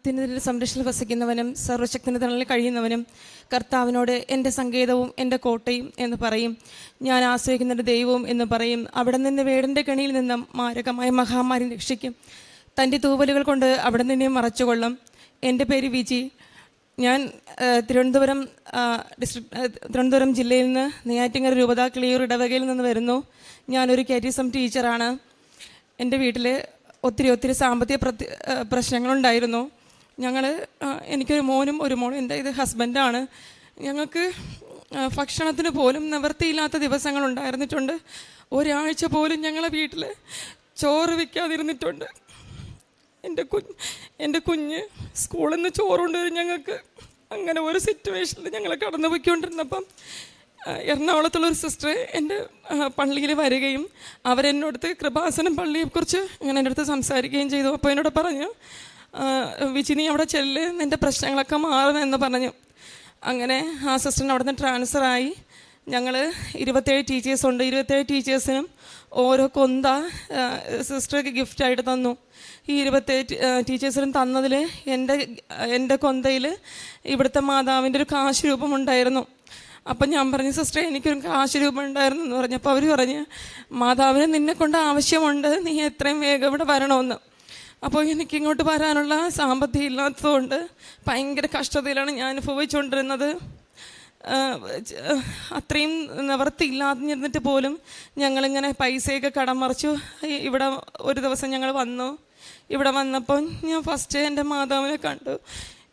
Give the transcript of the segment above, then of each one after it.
അത്യുന്നതന്റെ സംരക്ഷണത്തിൽ വസിക്കുന്നവനും സർവശക്തിന്റെ തണലിൽ കഴിയുന്നവനും കർത്താവിനോട് എൻ്റെ സങ്കേതവും എൻ്റെ കോട്ടയും എന്ന് പറയും. ഞാൻ ആശ്രയിക്കുന്ന ദൈവവും എന്ന് പറയും. അവിടെ നിന്ന് വേടൻ്റെ കെണിയിൽ നിന്നും മാരകമായ മഹാമാരി രക്ഷിക്കും. തൻ്റെ തൂവലുകൾ കൊണ്ട് അവിടെ നിന്നെ മറച്ചുകൊള്ളും. എൻ്റെ പേര് വിജി. ഞാൻ തിരുവനന്തപുരം ജില്ലയിൽ നിന്ന് നെയ്യാറ്റിൻകര രൂപത കിളിയൂർ ഇടവകയിൽ നിന്ന് വരുന്നു. ഞാനൊരു കാറ്റീസം ടീച്ചറാണ്. എൻ്റെ വീട്ടിൽ ഒത്തിരി സാമ്പത്തിക പ്രശ്നങ്ങളുണ്ടായിരുന്നു. എനിക്കൊരു മോനും ഒരു മോളും. എൻ്റെ ഇത് ഹസ്ബൻഡാണ്. ഞങ്ങൾക്ക് ഭക്ഷണത്തിന് പോലും നിവൃത്തിയില്ലാത്ത ദിവസങ്ങളുണ്ടായിരുന്നിട്ടുണ്ട്. ഒരാഴ്ച പോലും ഞങ്ങളെ വീട്ടിൽ ചോറ് വയ്ക്കാതിരുന്നിട്ടുണ്ട്. എൻ്റെ കുഞ്ഞ് സ്കൂളിൽ നിന്ന് ചോറ് കൊണ്ടുവരും ഞങ്ങൾക്ക്. അങ്ങനെ ഒരു സിറ്റുവേഷനിൽ ഞങ്ങൾ കടന്നു പോയിക്കൊണ്ടിരുന്നപ്പം എറണാകുളത്തുള്ളൊരു സിസ്റ്റർ എൻ്റെ പള്ളിയിൽ വരികയും അവരെന്നോടത്ത് കൃപാസനം പള്ളിയെക്കുറിച്ച് ഇങ്ങനെ എൻ്റെ അടുത്ത് സംസാരിക്കുകയും ചെയ്തു. അപ്പോൾ എന്നോട് പറഞ്ഞു, വിജി നീ അവിടെ ചെല്ല്, നിൻ്റെ പ്രശ്നങ്ങളൊക്കെ മാറുമെന്ന് പറഞ്ഞു. അങ്ങനെ ആ സിസ്റ്ററിന് അവിടെ നിന്ന് ട്രാൻസ്ഫറായി. ഞങ്ങൾ 27 ടീച്ചേഴ്സുണ്ട്. 27 ടീച്ചേഴ്സിനും ഓരോ കൊന്ത സിസ്റ്റർക്ക് ഗിഫ്റ്റായിട്ട് തന്നു. ഈ 27 ടീച്ചേഴ്സിനും തന്നതിൽ എൻ്റെ കൊന്തയിൽ ഇവിടുത്തെ മാതാവിൻ്റെ ഒരു കാശ് രൂപം ഉണ്ടായിരുന്നു. അപ്പം ഞാൻ പറഞ്ഞു, സിസ്റ്റർ എനിക്കൊരു കാശ് രൂപം ഉണ്ടായിരുന്നു എന്ന് പറഞ്ഞു. അപ്പോൾ അവർ പറഞ്ഞ്, മാതാവിന് നിന്നെ കൊണ്ട് ആവശ്യമുണ്ട്, നീ എത്രയും വേഗം ഇവിടെ വരണമെന്ന്. അപ്പോൾ എനിക്കിങ്ങോട്ട് വരാനുള്ള സാമ്പത്തികം ഇല്ലാത്തതുകൊണ്ട് ഭയങ്കര കഷ്ടതയിലാണ് ഞാൻ അനുഭവിച്ചുകൊണ്ടിരുന്നത്. അത്രയും നിവൃത്തി ഇല്ലാതിരുന്നിട്ട് പോലും ഞങ്ങളിങ്ങനെ പൈസയൊക്കെ കടം മറിച്ചു. ഇവിടെ ഒരു ദിവസം ഞങ്ങൾ വന്നു. ഇവിടെ വന്നപ്പോൾ ഞാൻ ഫസ്റ്റ് എൻ്റെ മാതാവിനെ കണ്ടു.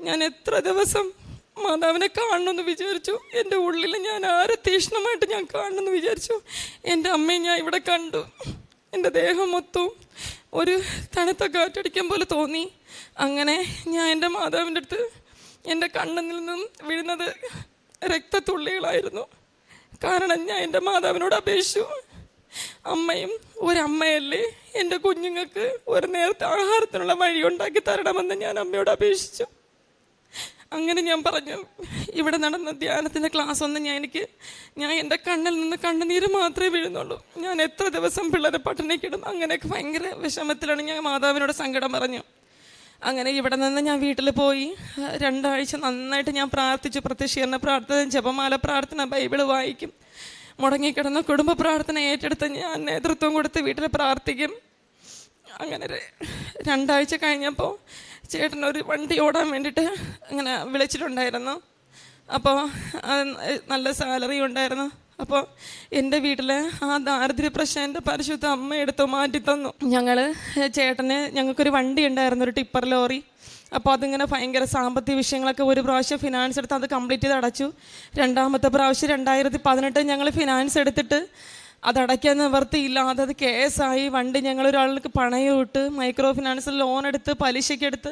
ഞാൻ എത്ര ദിവസം മാതാവിനെ കാണണമെന്ന് വിചാരിച്ചു. എൻ്റെ ഉള്ളിൽ ഞാൻ ആരെ തീക്ഷ്ണമായിട്ട് ഞാൻ കാണണമെന്ന് വിചാരിച്ചു. എൻ്റെ അമ്മയെ ഞാൻ ഇവിടെ കണ്ടു. എൻ്റെ ദേഹം മൊത്തവും ഒരു തണുത്ത കാറ്റടിക്കാൻ പോലെ തോന്നി. അങ്ങനെ ഞാൻ എൻ്റെ മാതാവിൻ്റെ അടുത്ത് എൻ്റെ കണ്ണിൽ നിന്നും വീഴുന്നത് രക്തത്തുള്ളികളായിരുന്നു. കാരണം ഞാൻ എൻ്റെ മാതാവിനോട് അപേക്ഷിച്ചു, അമ്മയും ഒരമ്മയല്ലേ, എൻ്റെ കുഞ്ഞുങ്ങൾക്ക് ഒരു നേരത്തെ ആഹാരത്തിനുള്ള വഴി ഉണ്ടാക്കി തരണമെന്ന് ഞാൻ അമ്മയോട് അപേക്ഷിച്ചു. അങ്ങനെ ഞാൻ പറഞ്ഞു, ഇവിടെ നടന്ന ധ്യാനത്തിൻ്റെ ക്ലാസ് ഒന്നും ഞാൻ എൻ്റെ കണ്ണിൽ നിന്ന് കണ്ണുനീര് മാത്രമേ വീഴുന്നുള്ളൂ. ഞാൻ എത്ര ദിവസം പിള്ളേരെ പട്ടിണിക്കിടും. അങ്ങനെയൊക്കെ ഭയങ്കര വിഷമത്തിലാണ്. ഞാൻ മാതാവിനോട് സങ്കടം പറഞ്ഞു. അങ്ങനെ ഇവിടെ നിന്ന് ഞാൻ വീട്ടിൽ പോയി 2 ആഴ്ച നന്നായിട്ട് ഞാൻ പ്രാർത്ഥിച്ചു. പ്രത്യക്ഷീകരണ പ്രാർത്ഥന, ജപമാല പ്രാർത്ഥന, ബൈബിള് വായിക്കും. മുടങ്ങിക്കിടന്ന കുടുംബ പ്രാർത്ഥന ഏറ്റെടുത്ത് ഞാൻ നേതൃത്വം കൊടുത്ത് വീട്ടിൽ പ്രാർത്ഥിക്കും. അങ്ങനെ 2 ആഴ്ച കഴിഞ്ഞപ്പോൾ ചേട്ടനൊരു വണ്ടി ഓടാൻ വേണ്ടിയിട്ട് ഇങ്ങനെ വിളിച്ചിട്ടുണ്ടായിരുന്നു. അപ്പോൾ നല്ല സാലറി ഉണ്ടായിരുന്നു. അപ്പോൾ എൻ്റെ ആ ദാരിദ്ര്യ പ്രശ്നം എൻ്റെ പരിശുദ്ധ അമ്മ എടുത്ത് മാറ്റി തന്നു. ഞങ്ങൾക്കൊരു വണ്ടി ഉണ്ടായിരുന്നു, ഒരു ടിപ്പർ ലോറി. അപ്പോൾ അതിങ്ങനെ ഭയങ്കര സാമ്പത്തിക വിഷയങ്ങളൊക്കെ, ഒരു പ്രാവശ്യം ഫിനാൻസ് എടുത്ത് അത് കംപ്ലീറ്റ് ചെയ്ത് അടച്ചു. 2ാമത്തെ പ്രാവശ്യം 2018 ഞങ്ങൾ ഫിനാൻസ് എടുത്തിട്ട് അതടയ്ക്കാൻ നിവർത്തിയില്ലാതെ അത് കേസായി. വണ്ടി ഞങ്ങളൊരാൾക്ക് പണയം ഇട്ട് മൈക്രോ ഫിനാൻസിൽ ലോൺ എടുത്ത് പലിശയ്ക്കെടുത്ത്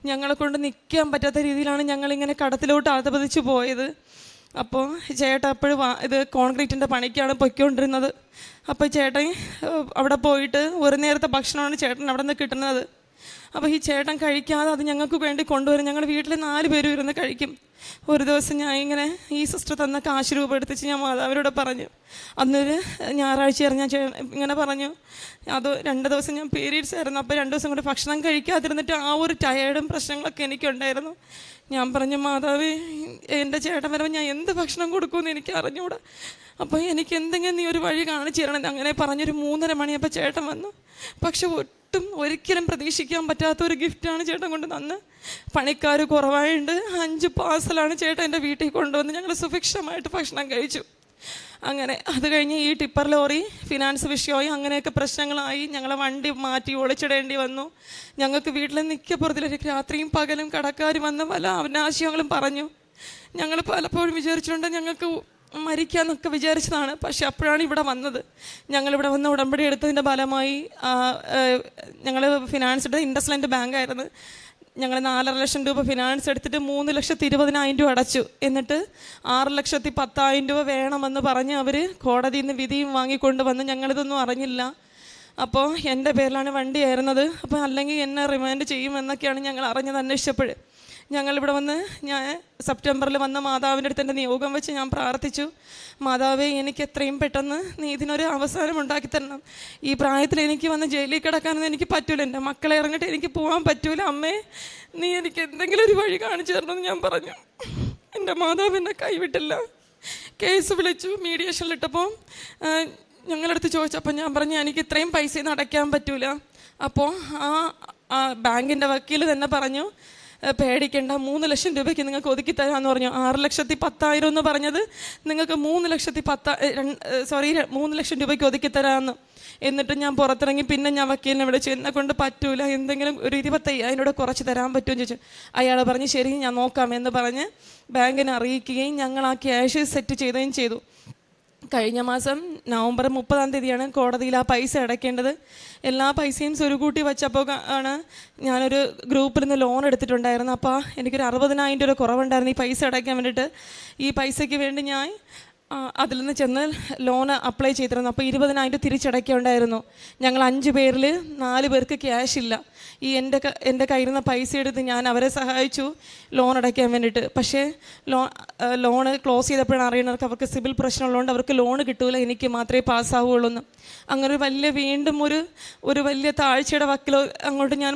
ഞങ്ങളെ കൊണ്ട് നിൽക്കാൻ പറ്റാത്ത രീതിയിലാണ് ഞങ്ങളിങ്ങനെ കടത്തിലോട്ട് അധപതിച്ച് പോയത്. അപ്പോൾ ചേട്ടൻ അപ്പോഴും ഇത് കോൺക്രീറ്റിൻ്റെ പണിക്കാണ് പൊയ്ക്കൊണ്ടിരുന്നത്. അപ്പോൾ ചേട്ടൻ അവിടെ പോയിട്ട് ഒരു നേരത്തെ ഭക്ഷണമാണ് ചേട്ടൻ അവിടെ നിന്ന് കിട്ടുന്നത്. അപ്പോൾ ഈ ചേട്ടൻ കഴിക്കാതെ അത് ഞങ്ങൾക്ക് വേണ്ടി കൊണ്ടുവരും. ഞങ്ങൾ വീട്ടിൽ 4 പേരും ഇരുന്ന് കഴിക്കും. ഒരു ദിവസം ഞാൻ ഈ സിസ്റ്റർ തന്ന കാശ് രൂപ എടുത്തിച്ച് ഞാൻ മാതാവിനോട് പറഞ്ഞു. അന്നൊരു ഞായറാഴ്ചയായിരുന്നു. ഞാൻ ഇങ്ങനെ പറഞ്ഞു, അത് 2 ദിവസം ഞാൻ പീരീഡ്സ് ആയിരുന്നു. അപ്പോൾ 2 ദിവസം കൂടി ഭക്ഷണം കഴിക്കാതിരുന്നിട്ട് ആ ഒരു ടയേർഡും പ്രശ്നങ്ങളൊക്കെ എനിക്കുണ്ടായിരുന്നു. ഞാൻ പറഞ്ഞു, മാതാവ് എൻ്റെ ചേട്ടൻ വരുമ്പോൾ ഞാൻ എന്ത് ഭക്ഷണം കൊടുക്കുമെന്ന് എനിക്ക് അറിഞ്ഞൂടാ. അപ്പോൾ എനിക്ക് എന്തെങ്കിലും നീ ഒരു വഴി കാണിച്ചു തരണം. അങ്ങനെ പറഞ്ഞൊരു 3:30 മണിയപ്പോൾ ചേട്ടൻ വന്നു. പക്ഷെ ഒരിക്കലും പ്രതീക്ഷിക്കാൻ പറ്റാത്ത ഒരു ഗിഫ്റ്റാണ് ചേട്ടൻ കൊണ്ട് തന്ന്. പണിക്കാർ കുറവായുണ്ട്. 5 പാർസലാണ് ചേട്ടൻ എൻ്റെ വീട്ടിൽ കൊണ്ടുവന്ന് ഞങ്ങൾ സുഭിക്ഷമായിട്ട് ഭക്ഷണം കഴിച്ചു. അങ്ങനെ അത് കഴിഞ്ഞ് ഈ ടിപ്പർ ലോറി ഫിനാൻസ് വിഷയമായി. അങ്ങനെയൊക്കെ പ്രശ്നങ്ങളായി. ഞങ്ങളെ വണ്ടി മാറ്റി ഒളിച്ചിടേണ്ടി വന്നു. ഞങ്ങൾക്ക് വീട്ടിൽ നിൽക്കപ്പുറത്തിലേക്ക് രാത്രിയും പകലും കടക്കാർ വന്ന് പല അനാവശ്യങ്ങളും പറഞ്ഞു. ഞങ്ങൾ പലപ്പോഴും വിചാരിച്ചിട്ടുണ്ട് ഞങ്ങൾക്ക് മരിക്കാമെന്നൊക്കെ വിചാരിച്ചതാണ്. പക്ഷെ അപ്പോഴാണ് ഇവിടെ വന്നത്. ഞങ്ങളിവിടെ വന്ന് ഉടമ്പടി എടുത്തതിൻ്റെ ഫലമായി ഞങ്ങൾ ഫിനാൻസ് എടുത്ത് ഇൻഡസ്ലൻഡ് ബാങ്കായിരുന്നു. ഞങ്ങൾ 4.5 ലക്ഷം രൂപ ഫിനാൻസ് എടുത്തിട്ട് 3,20,000 രൂപ അടച്ചു. എന്നിട്ട് 6,10,000 രൂപ വേണമെന്ന് പറഞ്ഞ് അവർ കോടതിയിൽ നിന്ന് വിധിയും വാങ്ങിക്കൊണ്ട് വന്ന്. ഞങ്ങളിതൊന്നും അറിഞ്ഞില്ല. അപ്പോൾ എൻ്റെ പേരിലാണ് വണ്ടി ആയിരുന്നത്. അപ്പോൾ അല്ലെങ്കിൽ എന്നെ റിമാൻഡ് ചെയ്യുമെന്നൊക്കെയാണ് ഞങ്ങൾ അറിഞ്ഞത് അന്വേഷിച്ചപ്പോൾ. ഞങ്ങളിവിടെ വന്ന് ഞാൻ സെപ്റ്റംബറിൽ വന്ന മാതാവിൻ്റെ അടുത്ത് എൻ്റെ നിയോഗം വെച്ച് ഞാൻ പ്രാർത്ഥിച്ചു. മാതാവേ, എനിക്ക് എത്രയും പെട്ടെന്ന് നീ ഇതിനൊരു അവസാനം ഉണ്ടാക്കി തരണം. ഈ പ്രായത്തിൽ എനിക്ക് വന്ന് ജയിലിൽ കിടക്കാനൊന്നും എനിക്ക് പറ്റൂല. എൻ്റെ മക്കളെ ഇറങ്ങിയിട്ട് എനിക്ക് പോകാൻ പറ്റൂല. അമ്മേ, നീ എനിക്ക് എന്തെങ്കിലും ഒരു വഴി കാണിച്ചു തരണമെന്ന് ഞാൻ പറഞ്ഞു. എൻ്റെ മാതാവ് എന്നെ കൈവിട്ടില്ല. കേസ് വിളിച്ചു, മീഡിയേഷനിലിട്ടപ്പോൾ ഞങ്ങളടുത്ത് ചോദിച്ചപ്പോൾ ഞാൻ പറഞ്ഞു എനിക്ക് ഇത്രയും പൈസയൊന്നും അടയ്ക്കാൻ പറ്റൂല. അപ്പോൾ ആ ബാങ്കിൻ്റെ വക്കീൽ തന്നെ പറഞ്ഞു, പേടിക്കേണ്ട, 3 ലക്ഷം രൂപയ്ക്ക് നിങ്ങൾക്ക് ഒതുക്കി തരാമെന്ന് പറഞ്ഞു. 6,10,000 എന്ന് പറഞ്ഞത് നിങ്ങൾക്ക് 3 ലക്ഷം രൂപയ്ക്ക് ഒതുക്കി തരാമെന്ന്. എന്നിട്ട് ഞാൻ പുറത്തിറങ്ങി. പിന്നെ ഞാൻ വക്കീലിനെ വിളിച്ചു, എന്നെ കൊണ്ട് പറ്റൂല, എന്തെങ്കിലും ഒരു 25,000 കുറച്ച് തരാൻ പറ്റുമെന്ന് ചോദിച്ചു. അയാൾ പറഞ്ഞു ശരി ഞാൻ നോക്കാം എന്ന് പറഞ്ഞ് ബാങ്കിനെ അറിയിക്കുകയും ഞങ്ങൾ ആ ക്യാഷ് സെറ്റ് ചെയ്യുകയും ചെയ്തു. കഴിഞ്ഞ മാസം നവംബർ 30 കോടതിയിൽ ആ പൈസ അടയ്ക്കേണ്ടത്. എല്ലാ പൈസയും സ്വരുകൂട്ടി വെച്ചപ്പോൾ ആണ് ഞാനൊരു ഗ്രൂപ്പിൽ നിന്ന് ലോൺ എടുത്തിട്ടുണ്ടായിരുന്നു. അപ്പോൾ എനിക്കൊരു 60,000 രൂപ കുറവുണ്ടായിരുന്നു ഈ പൈസ അടയ്ക്കാൻ വേണ്ടിയിട്ട്. ഈ പൈസയ്ക്ക് വേണ്ടി ഞാൻ അതിൽ നിന്ന് ചെന്ന് ലോൺ അപ്ലൈ ചെയ്തിരുന്നു. അപ്പോൾ 20,000 തിരിച്ചടയ്ക്കുണ്ടായിരുന്നു. ഞങ്ങൾ 5 പേരിൽ 4 പേർക്ക് ക്യാഷ് ഇല്ല. ഈ എൻ്റെ കയ്യിൽ നിന്ന് പൈസ എടുത്ത് ഞാൻ അവരെ സഹായിച്ചു ലോൺ അടയ്ക്കാൻ വേണ്ടിയിട്ട്. പക്ഷേ ലോണ് ക്ലോസ് ചെയ്തപ്പോഴാണ് അറിയുന്നത് അവർക്ക് സിബിൽ പ്രശ്നമുള്ളതുകൊണ്ട് അവർക്ക് ലോൺ കിട്ടൂല, എനിക്ക് മാത്രമേ പാസ്സാവുകയുള്ളൂ എന്ന്. അങ്ങനെ വീണ്ടും ഒരു വലിയ താഴ്ചയുടെ വക്കിൽ അങ്ങോട്ട് ഞാൻ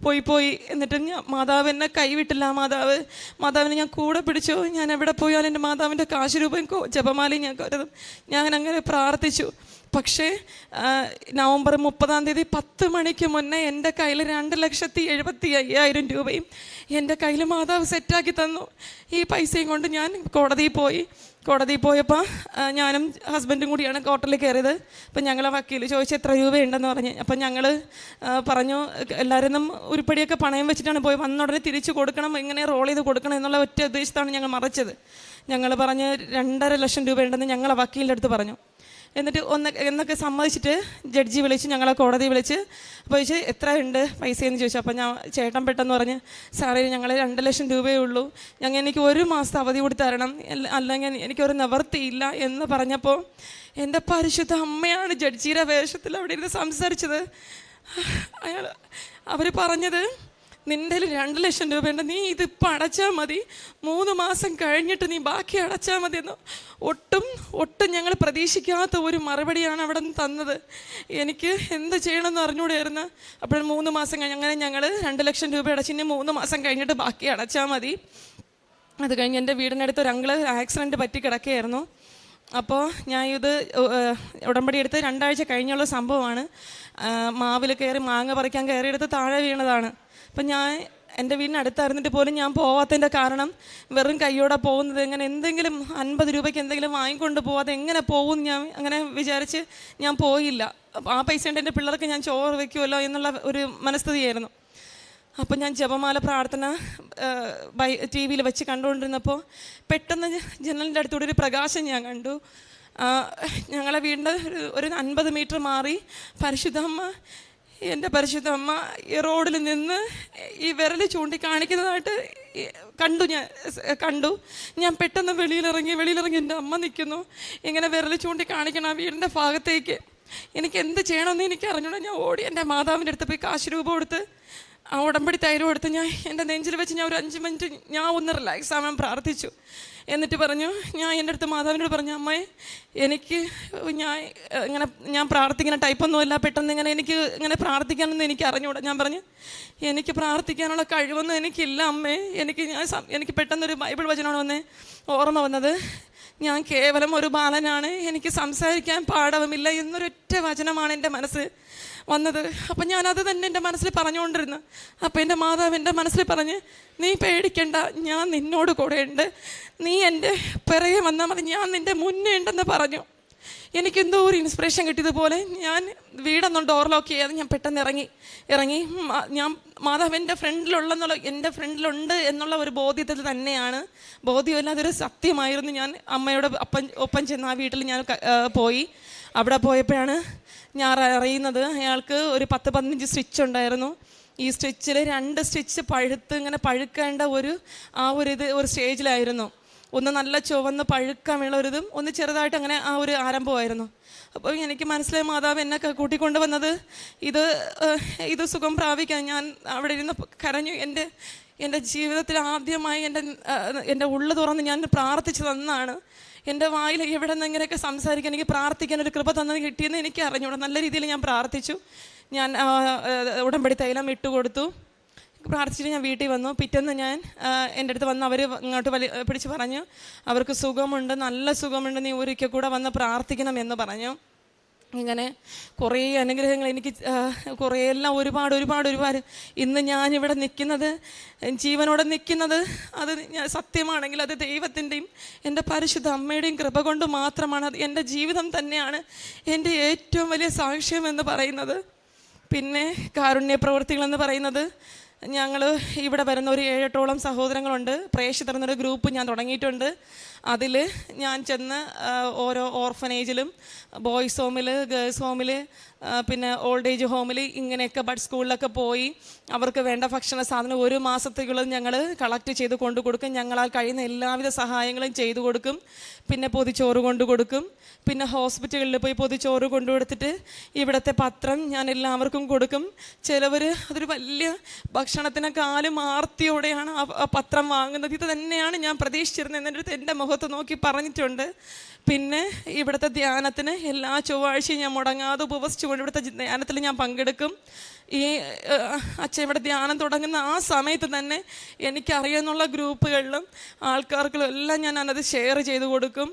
പോയി. എന്നിട്ട് മാതാവ് എന്നെ കൈവിട്ടില്ല. മാതാവിനെ ഞാൻ കൂടെ പിടിച്ചു. ഞാൻ എവിടെ പോയാലും എൻ്റെ മാതാവിൻ്റെ കാശ് രൂപയും ജപമാലയും ഞാൻ കരുതും. ഞാൻ അങ്ങനെ പ്രാർത്ഥിച്ചു. പക്ഷേ നവംബർ 30 10 മണിക്ക് മുന്നേ എൻ്റെ കയ്യിൽ 2,75,000 രൂപയും എൻ്റെ കയ്യിൽ മാതാവ് സെറ്റാക്കി തന്നു. ഈ പൈസയും കൊണ്ട് ഞാൻ കോടതിയിൽ പോയപ്പോൾ ഞാനും ഹസ്ബൻഡും കൂടിയാണ് കോർട്ടിൽ കയറിയത്. അപ്പം ഞങ്ങളെ വക്കീൽ ചോദിച്ചു എത്ര രൂപയുണ്ടെന്ന് പറഞ്ഞ്. അപ്പം ഞങ്ങൾ പറഞ്ഞു എല്ലാവരും ഉരുപ്പടിയൊക്കെ പണയം വെച്ചിട്ടാണ് പോയി, വന്ന ഉടനെ തിരിച്ചു കൊടുക്കണം, എങ്ങനെ റോൾ ചെയ്ത് കൊടുക്കണം എന്നുള്ള ഒറ്റ ഉദ്ദേശത്താണ് ഞങ്ങൾ മറച്ചത്. ഞങ്ങൾ പറഞ്ഞ് 2.5 ലക്ഷം രൂപയുണ്ടെന്ന് ഞങ്ങളെ വക്കീലിൻ്റെ അടുത്ത് പറഞ്ഞു. എന്നിട്ട് എന്നൊക്കെ സമ്മതിച്ചിട്ട് ജഡ്ജി വിളിച്ച് ഞങ്ങളെ കോടതി വിളിച്ച് അപ്പോൾ ചോദിച്ചു എത്ര ഉണ്ട് പൈസയെന്ന് ചോദിച്ചു. അപ്പോൾ ചേട്ടൻ പെട്ടെന്ന് പറഞ്ഞ് സാറേ ഞങ്ങൾ 2 ലക്ഷം രൂപയേ ഉള്ളൂ, എനിക്ക് 1 മാസത്തെ അവധി കൊടുത്ത് തരണം, അല്ലെങ്കിൽ എനിക്കൊരു നിവർത്തിയില്ല എന്ന് പറഞ്ഞപ്പോൾ എൻ്റെ പരിശുദ്ധ അമ്മയാണ് ജഡ്ജിയുടെ വേഷത്തിൽ അവിടെ ഇരുന്ന് സംസാരിച്ചത്. അവർ പറഞ്ഞത് നിൻ്റെ 2 ലക്ഷം രൂപയുണ്ട്, നീ ഇതിപ്പോൾ അടച്ചാൽ മതി, 3 മാസം കഴിഞ്ഞിട്ട് നീ ബാക്കി അടച്ചാൽ മതി എന്ന്. ഒട്ടും ഞങ്ങൾ പ്രതീക്ഷിക്കാത്ത ഒരു മറുപടിയാണ് അവിടെ നിന്ന് തന്നത്. എനിക്ക് എന്ത് ചെയ്യണമെന്ന് അറിഞ്ഞുകൂടായിരുന്നു. അപ്പോൾ 3 മാസം കഴിഞ്ഞ് അങ്ങനെ ഞങ്ങൾ 2 ലക്ഷം രൂപ അടച്ചിന് 3 മാസം കഴിഞ്ഞിട്ട് ബാക്കി അടച്ചാൽ മതി. അത് കഴിഞ്ഞ് എൻ്റെ വീടിനടുത്ത് ഒരു അങ്കിള് ആക്സിഡൻറ്റ് പറ്റി കിടക്കുകയായിരുന്നു. അപ്പോൾ ഞാൻ ഇത് ഉടമ്പടി എടുത്ത് 2 ആഴ്ച കഴിഞ്ഞുള്ള സംഭവമാണ്. മാവിൽ കയറി മാങ്ങ പറിക്കാൻ കയറിയെടുത്ത് താഴെ വീണതാണ്. അപ്പം ഞാൻ എൻ്റെ വീടിനടുത്തായിരുന്നിട്ട് പോലും ഞാൻ പോവാത്തതിൻ്റെ കാരണം വെറും കയ്യോടെ പോകുന്നത്, എങ്ങനെ എന്തെങ്കിലും 50 രൂപയ്ക്ക് എന്തെങ്കിലും വാങ്ങിക്കൊണ്ട് പോവാതെ എങ്ങനെ പോകും ഞാൻ അങ്ങനെ വിചാരിച്ച് ഞാൻ പോയില്ല. ആ പൈസ കൊണ്ട് എൻ്റെ പിള്ളേർക്ക് ഞാൻ ചോറ് വയ്ക്കുമല്ലോ എന്നുള്ള ഒരു മനസ്ഥിതിയായിരുന്നു. അപ്പം ഞാൻ ജപമാല പ്രാർത്ഥന TV വെച്ച് കണ്ടുകൊണ്ടിരുന്നപ്പോൾ പെട്ടെന്ന് ജനലിൻ്റെ അടുത്തൂടെ ഒരു പ്രകാശം ഞാൻ കണ്ടു. ഞങ്ങളെ വീടിൻ്റെ ഒരു 50 മീറ്റർ മാറി എൻ്റെ പരിശുദ്ധ അമ്മ ഈ റോഡിൽ നിന്ന് ഈ വിരൽ ചൂണ്ടിക്കാണിക്കുന്നതായിട്ട് കണ്ടു. ഞാൻ പെട്ടെന്ന് വെളിയിലിറങ്ങി എൻ്റെ അമ്മ നിൽക്കുന്നു, ഇങ്ങനെ വിരൽ ചൂണ്ടിക്കാണിക്കണം ആ വീടിൻ്റെ ഭാഗത്തേക്ക്. എനിക്ക് എന്ത് ചെയ്യണമെന്ന് എനിക്ക് അറിഞ്ഞൂടാ. ഞാൻ ഓടി എൻ്റെ മാതാവിൻ്റെ അടുത്ത് പോയി കാശ് രൂപ കൊടുത്ത് ആ ഉടമ്പടി തൈരും എടുത്ത് ഞാൻ എൻ്റെ നെഞ്ചിൽ വെച്ച് ഞാൻ ഒരു 5 മിനിറ്റ് ഞാൻ ഒന്ന് റിലാക്സ് ആവാൻ പ്രാർത്ഥിച്ചു. എന്നിട്ട് പറഞ്ഞു, ഞാൻ എൻ്റെ അടുത്ത് മാതാവിനോട് പറഞ്ഞു, അമ്മേ എനിക്ക് ഞാൻ പ്രാർത്ഥിക്കുന്ന ടൈപ്പൊന്നുമല്ല, പെട്ടെന്ന് എനിക്ക് ഇങ്ങനെ പ്രാർത്ഥിക്കാനൊന്നും എനിക്ക് അറിഞ്ഞൂടാ. ഞാൻ പറഞ്ഞു എനിക്ക് പ്രാർത്ഥിക്കാനുള്ള കഴിവൊന്നും എനിക്കില്ല അമ്മേ. എനിക്ക് പെട്ടെന്നൊരു ബൈബിൾ വചനമാണ് ഓർമ്മ വന്നത്. ഞാൻ കേവലം ഒരു ബാലനാണ്, എനിക്ക് സംസാരിക്കാൻ പാടവുമില്ല എന്നൊരൊറ്റ വചനമാണ് എൻ്റെ മനസ്സ് വന്നത്. അപ്പം ഞാനത് തന്നെ എൻ്റെ മനസ്സിൽ പറഞ്ഞുകൊണ്ടിരുന്നു. അപ്പം എൻ്റെ മാതാവ് എൻ്റെ മനസ്സിൽ പറഞ്ഞ്, നീ പേടിക്കണ്ട, ഞാൻ നിന്നോട് കൂടെ ഉണ്ട്, നീ എൻ്റെ പിറകെ വന്നാൽ മതി, ഞാൻ നിൻ്റെ മുന്നേ ഉണ്ടെന്ന് പറഞ്ഞു. എനിക്കെന്തോ ഒരു ഇൻസ്പിറേഷൻ കിട്ടിയതുപോലെ ഞാൻ വീടൊന്നും ഡോർ ലോക്ക് ചെയ്യാതെ ഞാൻ പെട്ടെന്ന് ഇറങ്ങി ഞാൻ മാതാവ് എൻ്റെ ഫ്രണ്ടിലുണ്ട് എന്നുള്ള ഒരു ബോധ്യത്തിൽ തന്നെയാണ്, ബോധ്യമല്ല അതൊരു സത്യമായിരുന്നു. ഞാൻ അമ്മയോട് ഒപ്പം ചെന്ന് ആ വീട്ടിൽ ഞാൻ പോയി. അവിടെ പോയപ്പോഴാണ് ഞാൻ അറിയുന്നത് അയാൾക്ക് ഒരു 10-15 സ്റ്റിച്ച് ഉണ്ടായിരുന്നു. ഈ സ്റ്റിച്ചിൽ 2 സ്റ്റിച്ച് ഇങ്ങനെ പഴുക്കേണ്ട ഒരു സ്റ്റേജിലായിരുന്നു. ഒന്ന് നല്ല ചുവന്ന് പഴുക്കാമുള്ളൊരിതും ഒന്ന് ചെറുതായിട്ട് അങ്ങനെ ആ ഒരു ആരംഭമായിരുന്നു. അപ്പോൾ എനിക്ക് മനസ്സിലായി മാതാവ് എന്നെ കൂട്ടിക്കൊണ്ട് വന്നത് ഇത് സുഖം പ്രാപിക്കാൻ. ഞാൻ അവിടെ ഇരുന്ന് കരഞ്ഞു. എൻ്റെ ജീവിതത്തിൽ ആദ്യമായി എൻ്റെ ഉള്ളു തുറന്ന് ഞാൻ പ്രാർത്ഥിച്ചതെന്നാണ്. എൻ്റെ വായിൽ എവിടെ നിന്ന് ഇങ്ങനെയൊക്കെ സംസാരിക്കാൻ, എനിക്ക് പ്രാർത്ഥിക്കാൻ ഒരു കൃപ തന്നത് കിട്ടിയെന്ന് എനിക്ക് അറിഞ്ഞൂടാ. നല്ല രീതിയിൽ ഞാൻ പ്രാർത്ഥിച്ചു. ഞാൻ ഉടമ്പടി തൈലം ഇട്ടുകൊടുത്തു. പ്രാർത്ഥിച്ചിട്ട് ഞാൻ വീട്ടിൽ വന്നു. പിറ്റേന്ന് ഞാൻ എൻ്റെ അടുത്ത് വന്ന് അവർ ഇങ്ങോട്ട് പിടിച്ച് പറഞ്ഞു, അവർക്ക് സുഖമുണ്ട്, നല്ല സുഖമുണ്ട്, നീ ഒരിക്കൽ കൂടെ വന്ന് പ്രാർത്ഥിക്കണം എന്ന് പറഞ്ഞു. ഇങ്ങനെ കുറേ അനുഗ്രഹങ്ങൾ എനിക്ക് കുറേ എല്ലാം ഒരുപാട് ഇന്ന് ഞാനിവിടെ നിൽക്കുന്നത്, ജീവനോടെ നിൽക്കുന്നത്, അത് സത്യമാണെങ്കിൽ അത് ദൈവത്തിൻ്റെയും എൻ്റെ പരിശുദ്ധ അമ്മയുടെയും കൃപ കൊണ്ട് മാത്രമാണ്. അത് എൻ്റെ ജീവിതം തന്നെയാണ് എൻ്റെ ഏറ്റവും വലിയ സാക്ഷ്യം എന്ന് പറയുന്നത്. പിന്നെ കാരുണ്യ പ്രവൃത്തികളെന്ന് പറയുന്നത്, ഞങ്ങൾ ഇവിടെ വരുന്ന ഒരു 7-8ഓളം സഹോദരങ്ങളുണ്ട്. പ്രേക്ഷിതർ എന്നൊരു ഗ്രൂപ്പ് ഞാൻ തുടങ്ങിയിട്ടുണ്ട്. അതിൽ ഞാൻ ചെന്ന് ഓരോ ഓർഫനേജിലും, ബോയ്സ് ഹോമിൽ, ഗേൾസ് ഹോമിൽ, പിന്നെ ഓൾഡ് ഏജ് ഹോമിൽ, ഇങ്ങനെയൊക്കെ ബഡ് സ്കൂളിലൊക്കെ പോയി അവർക്ക് വേണ്ട ഭക്ഷണ സാധനം 1 മാസത്തേക്കുള്ളത് ഞങ്ങൾ കളക്ട് ചെയ്ത് കൊണ്ടു കൊടുക്കും. ഞങ്ങളാൽ കഴിയുന്ന എല്ലാവിധ സഹായങ്ങളും ചെയ്തു കൊടുക്കും. പിന്നെ പൊതിച്ചോറ് കൊണ്ടു കൊടുക്കും. പിന്നെ ഹോസ്പിറ്റലുകളിൽ പോയി പൊതിച്ചോറ് കൊണ്ടു കൊടുത്തിട്ട് ഇവിടുത്തെ പത്രം ഞാൻ എല്ലാവർക്കും കൊടുക്കും. ചിലവർ അതൊരു വലിയ ഭക്ഷണത്തിനെക്കാളും ആർത്തിയോടെയാണ് ആ പത്രം വാങ്ങുന്നത്. ഇത് തന്നെയാണ് ഞാൻ പ്രതീക്ഷിച്ചിരുന്നത് എൻ്റെ അടുത്ത് എൻ്റെ മുഖത്ത് നോക്കി പറഞ്ഞിട്ടുണ്ട്. പിന്നെ ഇവിടുത്തെ ധ്യാനത്തിന് എല്ലാ ചൊവ്വാഴ്ചയും ഞാൻ മുടങ്ങാതെ ഉപവസിച്ചുകൊണ്ട് ഇവിടുത്തെ ധ്യാനത്തിൽ ഞാൻ പങ്കെടുക്കും. ഈ അച്ഛൻ ഇവിടെ ധ്യാനം തുടങ്ങുന്ന ആ സമയത്ത് തന്നെ എനിക്കറിയാവുന്ന ഗ്രൂപ്പുകളിലും ആൾക്കാർക്കും എല്ലാം ഞാൻ അത് ഷെയർ ചെയ്ത് കൊടുക്കും.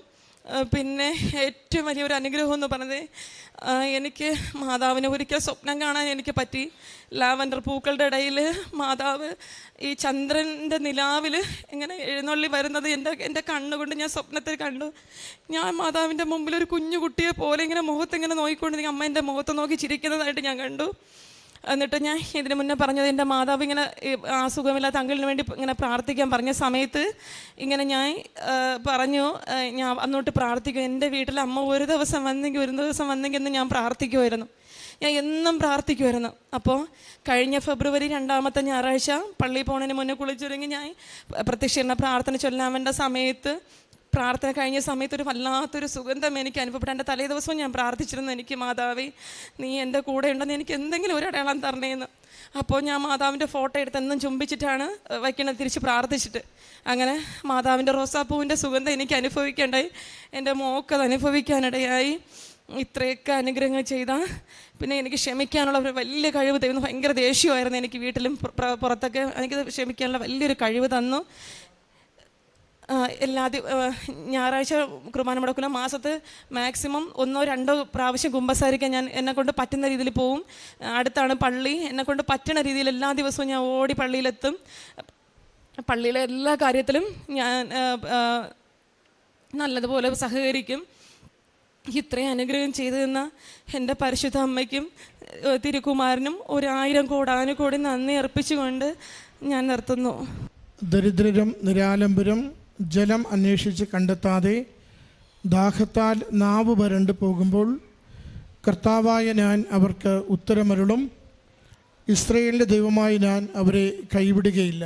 പിന്നെ ഏറ്റവും വലിയൊരു അനുഗ്രഹം എന്ന് പറഞ്ഞത്, എനിക്ക് മാതാവിനെ ഒരിക്കൽ സ്വപ്നം കാണാൻ എനിക്ക് പറ്റി. ലാവൻഡർ പൂക്കളുടെ ഇടയിൽ മാതാവ് ഈ ചന്ദ്രൻ്റെ നിലാവിൽ ഇങ്ങനെ എഴുന്നള്ളി വരുന്നത് എൻ്റെ കണ്ണുകൊണ്ട് ഞാൻ സ്വപ്നത്തിൽ കണ്ടു. ഞാൻ മാതാവിൻ്റെ മുമ്പിൽ ഒരു കുഞ്ഞു കുട്ടിയെ പോലെ ഇങ്ങനെ മുഖത്തിങ്ങനെ നോക്കിക്കൊണ്ടിരിക്കും. അമ്മ എൻ്റെ മുഖത്ത് നോക്കി ചിരിക്കുന്നതായിട്ട് ഞാൻ കണ്ടു. എന്നിട്ട് ഞാൻ ഇതിന് മുന്നേ പറഞ്ഞത്, എൻ്റെ മാതാവ് ഇങ്ങനെ അസുഖമില്ലാത്ത അങ്കിളിന് വേണ്ടി ഇങ്ങനെ പ്രാർത്ഥിക്കാൻ പറഞ്ഞ സമയത്ത് ഇങ്ങനെ ഞാൻ പറഞ്ഞു, ഞാൻ അന്നോട്ട് പ്രാർത്ഥിക്കും. എൻ്റെ വീട്ടിൽ അമ്മ ഒരു ദിവസം വന്നെങ്കിൽ എന്ന് ഞാൻ പ്രാർത്ഥിക്കുമായിരുന്നു. ഞാൻ എന്നും പ്രാർത്ഥിക്കുമായിരുന്നു. അപ്പോൾ കഴിഞ്ഞ ഫെബ്രുവരി 2-ാമത്തെ ഞായറാഴ്ച പള്ളിയിൽ പോകുന്നതിന് മുന്നേ കുളിച്ചൊരുങ്ങി ഞാൻ പ്രത്യക്ഷീകരണ പ്രാർത്ഥന ചൊല്ലാൻ വേണ്ട സമയത്ത്, പ്രാർത്ഥന കഴിഞ്ഞ സമയത്ത് ഒരു വല്ലാത്തൊരു സുഗന്ധം എനിക്ക് അനുഭവപ്പെട്ടു. എൻ്റെ തലേ ദിവസവും ഞാൻ പ്രാർത്ഥിച്ചിരുന്നു, എനിക്ക് മാതാവേ നീ എൻ്റെ കൂടെ ഉണ്ടെന്ന് എനിക്ക് എന്തെങ്കിലും ഒരു അടയാളം തരണേന്ന്. അപ്പോൾ ഞാൻ മാതാവിൻ്റെ ഫോട്ടോ എടുത്ത് എന്നും ചുംബിച്ചിട്ടാണ് വയ്ക്കണത്, തിരിച്ച് പ്രാർത്ഥിച്ചിട്ട്. അങ്ങനെ മാതാവിൻ്റെ റോസാപ്പൂവിൻ്റെ സുഗന്ധം എനിക്ക് അനുഭവിക്കേണ്ടായി. എൻ്റെ മോക്കത് അനുഭവിക്കാനിടയായി. ഇത്രയൊക്കെ അനുഗ്രഹങ്ങൾ ചെയ്താൽ പിന്നെ എനിക്ക് ക്ഷമിക്കാനുള്ള ഒരു വലിയ കഴിവ് തരുന്നു. ഭയങ്കര ദേഷ്യമായിരുന്നു എനിക്ക്, വീട്ടിലും പുറത്തൊക്കെ എനിക്ക് ക്ഷമിക്കാനുള്ള വലിയൊരു കഴിവ് തന്നു. ഞായറാഴ്ച കുർബാന മുടക്കില്ല, മാസത്ത് മാക്സിമം 1-2 പ്രാവശ്യം കുമ്പസാരിക്കാൻ ഞാൻ എന്നെക്കൊണ്ട് പറ്റുന്ന രീതിയിൽ പോവും. അടുത്താണ് പള്ളി, എന്നെക്കൊണ്ട് പറ്റുന്ന രീതിയിൽ എല്ലാ ദിവസവും ഞാൻ ഓടി പള്ളിയിലെത്തും. പള്ളിയിലെ എല്ലാ കാര്യത്തിലും ഞാൻ നല്ലതുപോലെ സഹകരിക്കും. ഇത്രയും അനുഗ്രഹം ചെയ്തു തന്ന എൻ്റെ പരിശുദ്ധ അമ്മയ്ക്കും തിരുക്കുമാരനും 1000 കോടാനുകോടി നന്ദി അർപ്പിച്ചുകൊണ്ട് ഞാൻ നിർത്തുന്നു. ദരിദ്രരും നിരാലംബരും ജലം അന്വേഷിച്ച് കണ്ടെത്താതെ ദാഹത്താൽ നാവ് വരണ്ടു പോകുമ്പോൾ കർത്താവായ ഞാൻ അവർക്ക് ഉത്തരമരുളും. ഇസ്രായേലിൻ്റെ ദൈവമായി ഞാൻ അവരെ കൈവിടുകയില്ല.